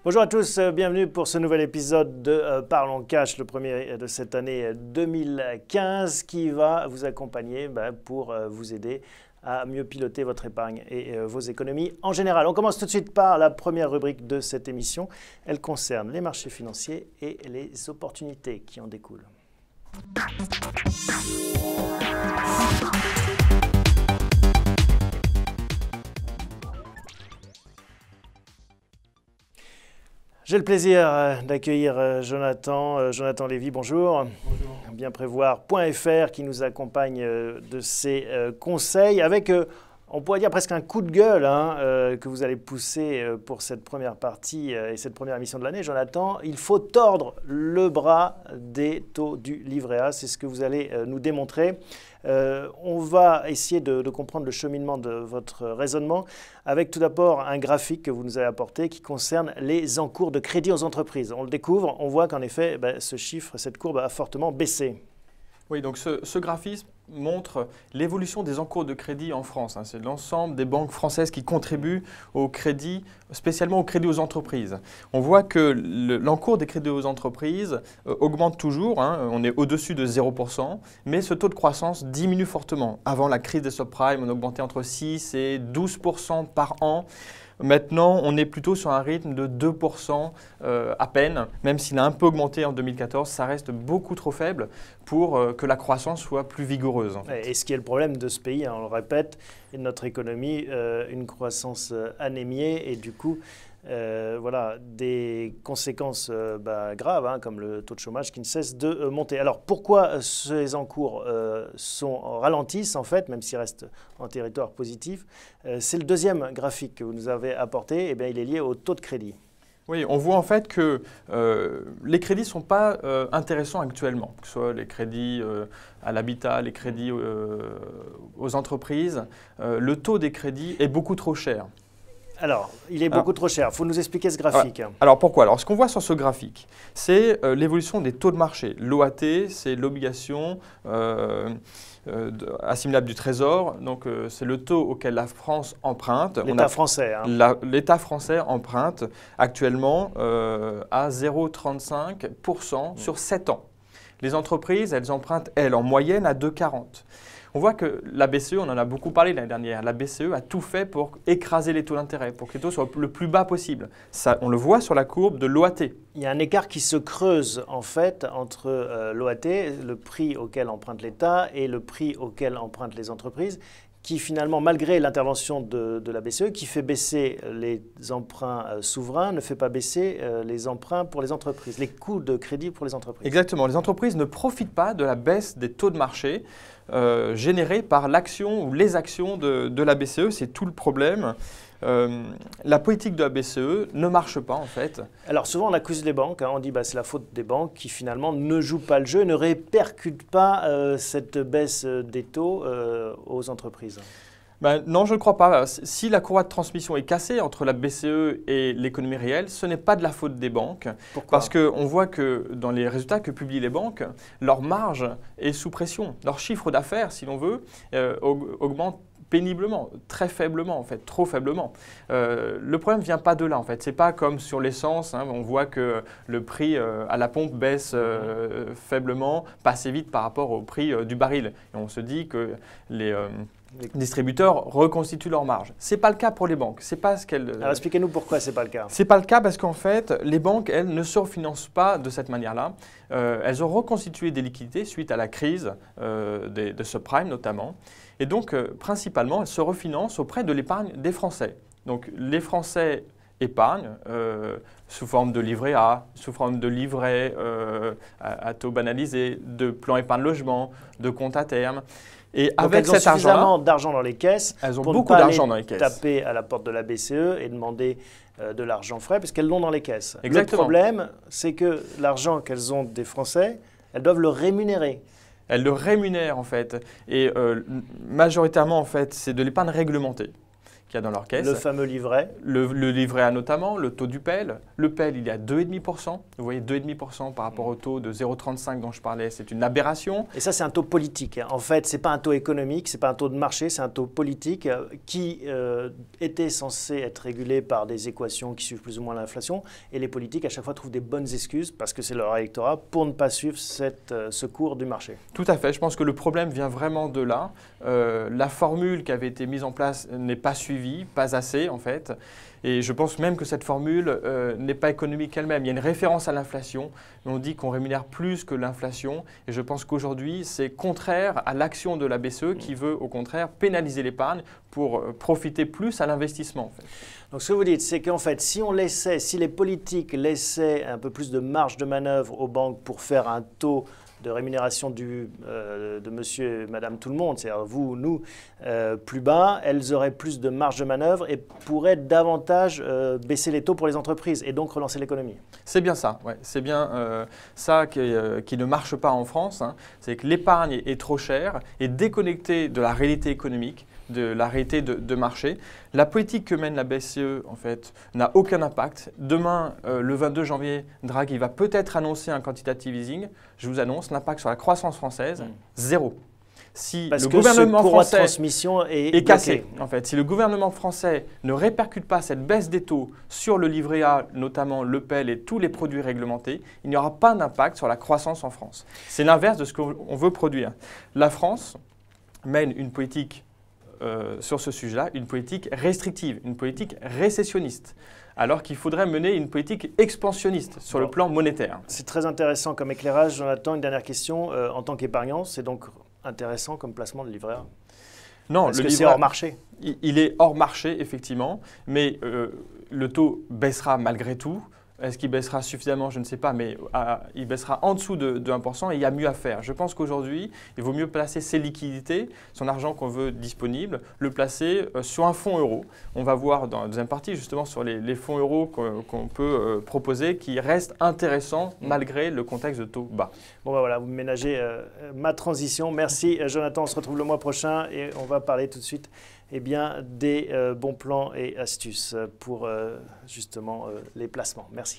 Bonjour à tous, bienvenue pour ce nouvel épisode de Parlons Cash, le premier de cette année 2015 qui va vous accompagner pour vous aider à mieux piloter votre épargne et vos économies en général. On commence tout de suite par la première rubrique de cette émission. Elle concerne les marchés financiers et les opportunités qui en découlent. J'ai le plaisir d'accueillir Jonathan Lévy, bonjour. Bonjour. Bienprévoir.fr qui nous accompagne de ses conseils avec, on pourrait dire presque un coup de gueule que vous allez pousser pour cette première partie et cette première émission de l'année. Jonathan, il faut tordre le bras des taux du livret A, c'est ce que vous allez nous démontrer. On va essayer de comprendre le cheminement de votre raisonnement avec tout d'abord un graphique que vous nous avez apporté qui concerne les encours de crédit aux entreprises. On le découvre, on voit qu'en effet, ce chiffre, cette courbe a fortement baissé. Oui, donc ce graphisme montre l'évolution des encours de crédit en France. C'est l'ensemble des banques françaises qui contribuent au crédit, spécialement au crédit aux entreprises. On voit que l'encours des crédits aux entreprises augmente toujours, on est au-dessus de 0%, mais ce taux de croissance diminue fortement. Avant la crise des subprimes, on augmentait entre 6 et 12% par an. Maintenant, on est plutôt sur un rythme de 2% à peine. Même s'il a un peu augmenté en 2014, ça reste beaucoup trop faible pour que la croissance soit plus vigoureuse. Et ce qui est le problème de ce pays, on le répète, et de notre économie, une croissance anémiée et du coup, voilà, des conséquences graves, comme le taux de chômage qui ne cesse de monter. Alors pourquoi ces encours ralentissent en fait, même s'ils restent en territoire positif? C'est le deuxième graphique que vous nous avez apporté, et bien, il est lié au taux de crédit. Oui, on voit en fait que les crédits ne sont pas intéressants actuellement, que ce soit les crédits à l'habitat, les crédits aux entreprises. Le taux des crédits est beaucoup trop cher. Alors, il est beaucoup trop cher. Il faut nous expliquer ce graphique. Alors, pourquoi? Alors, ce qu'on voit sur ce graphique, c'est l'évolution des taux de marché. L'OAT, c'est l'obligation assimilable du Trésor. Donc, c'est le taux auquel la France emprunte. L'État français. L'État français emprunte actuellement à 0,35% sur 7 ans. Les entreprises, elles empruntent, elles, en moyenne à 2,40%. On voit que la BCE, on en a beaucoup parlé l'année dernière, la BCE a tout fait pour écraser les taux d'intérêt, pour que les taux soient le plus bas possible. Ça, on le voit sur la courbe de l'OAT. Il y a un écart qui se creuse en fait entre l'OAT, le prix auquel emprunte l'État, et le prix auquel empruntent les entreprises, qui finalement, malgré l'intervention de la BCE, qui fait baisser les emprunts souverains, ne fait pas baisser les emprunts pour les entreprises, les coûts de crédit pour les entreprises. Exactement. Les entreprises ne profitent pas de la baisse des taux de marché générés par l'action ou les actions de la BCE. C'est tout le problème. La politique de la BCE ne marche pas en fait. Alors souvent on accuse les banques, on dit c'est la faute des banques qui finalement ne jouent pas le jeu, ne répercutent pas cette baisse des taux aux entreprises. Non, je ne crois pas. Si la courroie de transmission est cassée entre la BCE et l'économie réelle, ce n'est pas de la faute des banques. Pourquoi? Parce qu'on voit que dans les résultats que publient les banques, leur marge est sous pression. Leur chiffre d'affaires, si l'on veut, augmente péniblement, très faiblement en fait, trop faiblement. Le problème ne vient pas de là en fait. Ce n'est pas comme sur l'essence, on voit que le prix à la pompe baisse faiblement, pas assez vite par rapport au prix du baril. Et on se dit que les distributeurs reconstituent leur marge. Ce n'est pas le cas pour les banques. C'est pas ce qu'elles. Alors expliquez-nous pourquoi ce n'est pas le cas. Ce n'est pas le cas parce qu'en fait, les banques, elles, ne se refinancent pas de cette manière-là. Elles ont reconstitué des liquidités suite à la crise de subprime notamment. Et donc, principalement, elles se refinancent auprès de l'épargne des Français. Donc, les Français épargnent sous forme de livret A, sous forme de livret à taux banalisé, de plan épargne logement, de compte à terme. Et donc avec cet argent, suffisamment d'argent dans les caisses, elles ont pour beaucoup d'argent dans les caisses. Taper à la porte de la BCE et demander de l'argent frais, parce qu'elles l'ont dans les caisses. Exactement. Le problème, c'est que l'argent qu'elles ont des Français, elles doivent le rémunérer. Elles le rémunèrent en fait. Et majoritairement, en fait, c'est de l'épargne réglementée qu'il y a dans leur caisse. Le fameux livret. Le livret A notamment, le taux du PEL. Le PEL, il est à 2,5%. Vous voyez, 2,5% par rapport au taux de 0,35 dont je parlais, c'est une aberration. Et ça, c'est un taux politique. En fait, ce n'est pas un taux économique, ce n'est pas un taux de marché, c'est un taux politique qui était censé être régulé par des équations qui suivent plus ou moins l'inflation. Et les politiques, à chaque fois, trouvent des bonnes excuses, parce que c'est leur électorat, pour ne pas suivre ce cours du marché. Tout à fait. Je pense que le problème vient vraiment de là. La formule qui avait été mise en place n'est pas suivie, pas assez en fait. Et je pense même que cette formule n'est pas économique elle-même. Il y a une référence à l'inflation, mais on dit qu'on rémunère plus que l'inflation. Et je pense qu'aujourd'hui, c'est contraire à l'action de la BCE qui veut au contraire pénaliser l'épargne pour profiter plus à l'investissement. En fait. Donc ce que vous dites, c'est qu'en fait, si les politiques laissaient un peu plus de marge de manœuvre aux banques pour faire un taux de rémunération de monsieur et madame tout le monde, c'est-à-dire vous, nous, plus bas, elles auraient plus de marge de manœuvre et pourraient davantage baisser les taux pour les entreprises et donc relancer l'économie. C'est bien ça, ouais. C'est bien ça qui ne marche pas en France, hein. C'est que l'épargne est trop chère et déconnectée de la réalité économique, de la réalité de marché. La politique que mène la BCE, en fait, n'a aucun impact. Demain, le 22 janvier, Draghi va peut-être annoncer un quantitative easing. Je vous annonce, l'impact sur la croissance française, zéro. Si Parce le que gouvernement ce courroie de français transmission est cassé, en fait, si le gouvernement français ne répercute pas cette baisse des taux sur le livret A, notamment le PEL et tous les produits réglementés, il n'y aura pas d'impact sur la croissance en France. C'est l'inverse de ce qu'on veut produire. La France mène une politique sur ce sujet-là, une politique restrictive, une politique récessionniste, alors qu'il faudrait mener une politique expansionniste sur le plan monétaire. C'est très intéressant comme éclairage. Jonathan, une dernière question. En tant qu'épargnant, c'est donc intéressant comme placement de livret A? Non, parce que c'est hors marché. Il est hors marché, effectivement, mais le taux baissera malgré tout. Est-ce qu'il baissera suffisamment? Je ne sais pas, mais il baissera en dessous de 1% et il y a mieux à faire. Je pense qu'aujourd'hui, il vaut mieux placer ses liquidités, son argent qu'on veut disponible, le placer sur un fonds euro. On va voir dans la deuxième partie justement sur les fonds euros qu'on peut proposer qui restent intéressants malgré le contexte de taux bas. Bon ben voilà, vous ménagez ma transition. Merci Jonathan, on se retrouve le mois prochain et on va parler tout de suite des bons plans et astuces pour justement les placements. Merci.